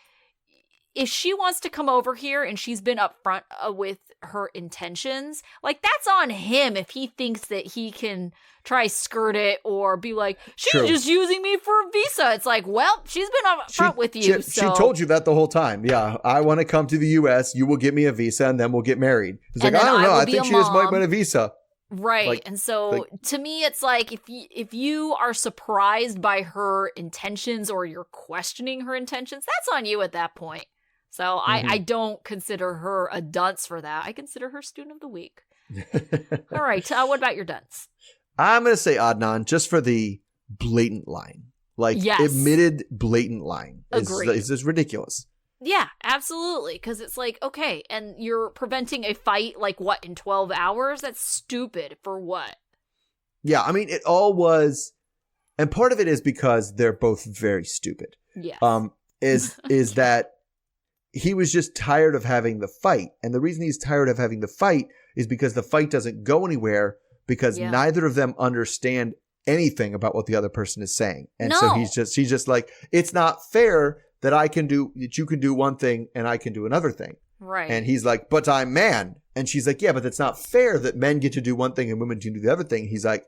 if she wants to come over here and she's been upfront with her intentions, like that's on him if he thinks that he can try skirt it or be like, she's just using me for a visa. It's like, well, she's been upfront with you. She told you that the whole time. Yeah, I want to come to the U.S. You will get me a visa and then we'll get married. He's like, I don't know. I think she just might want a visa. Right. And so to me, it's like if you are surprised by her intentions or you're questioning her intentions, that's on you at that point. So I don't consider her a dunce for that. I consider her student of the week. All right. What about your dunce? I'm going to say Adnan just for the blatant lying. Admitted blatant lying. It's just ridiculous. Yeah, absolutely. Because it's like, okay, and you're preventing a fight in 12 hours? That's stupid. For what? Yeah, I mean, it all was, and part of it is because they're both very stupid. Yes. Is that he was just tired of having the fight. And the reason he's tired of having the fight is because the fight doesn't go anywhere because neither of them understand anything about what the other person is saying. And so she's just like, it's not fair that you can do one thing and I can do another thing. Right. And he's like, but I'm man. And she's like, yeah, but that's not fair that men get to do one thing and women can do the other thing. He's like,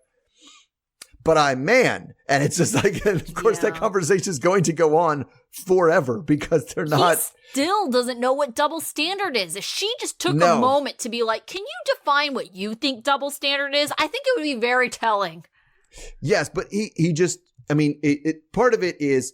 but I'm man. And it's just like, and of course that conversation is going to go on forever because they're not. He still doesn't know what double standard is. If she just took a moment to be like, can you define what you think double standard is? I think it would be very telling. Yes, but he just, I mean, part of it is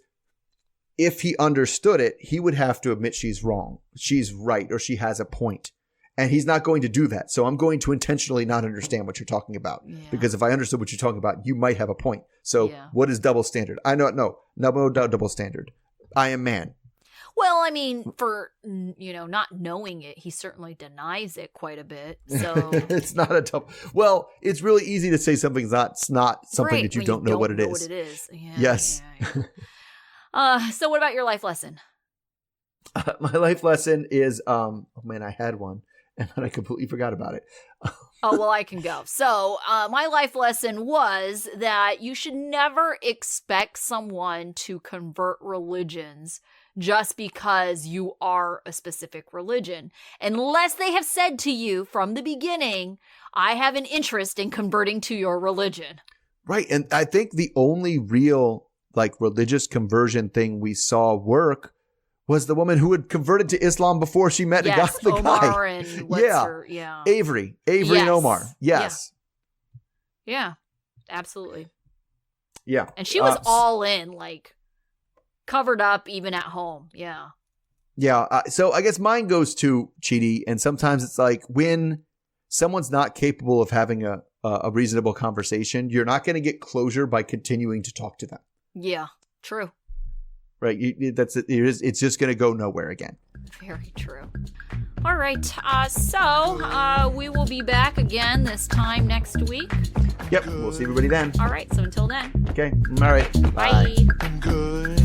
if he understood it, he would have to admit she's wrong, she's right, or she has a point. And he's not going to do that. So I'm going to intentionally not understand what you're talking about. Yeah. Because if I understood what you're talking about, you might have a point. So what is double standard? I know, no double standard. I am man. Well, I mean, for, not knowing it, he certainly denies it quite a bit. So it's not a double. Well, it's really easy to say something's not something that you don't know what it is. What it is. Yeah, yes. Yeah. So what about your life lesson? My life lesson is, I had one. And then I completely forgot about it. Oh, well, I can go. So my life lesson was that you should never expect someone to convert religions just because you are a specific religion, unless they have said to you from the beginning, I have an interest in converting to your religion. Right. And I think the only real religious conversion thing we saw work was the woman who had converted to Islam before she met the Omar guy. And Avery and Omar. Yes. Yeah, absolutely. Yeah. And she was all in, covered up even at home. Yeah. Yeah. So I guess mine goes to Chidi. And sometimes it's like when someone's not capable of having a reasonable conversation, you're not going to get closure by continuing to talk to them. Yeah, true. Right. It's just going to go nowhere again. Very true. All right. So we will be back again this time next week. Yep. We'll see everybody then. All right. So until then. Okay. All right. Bye. Bye.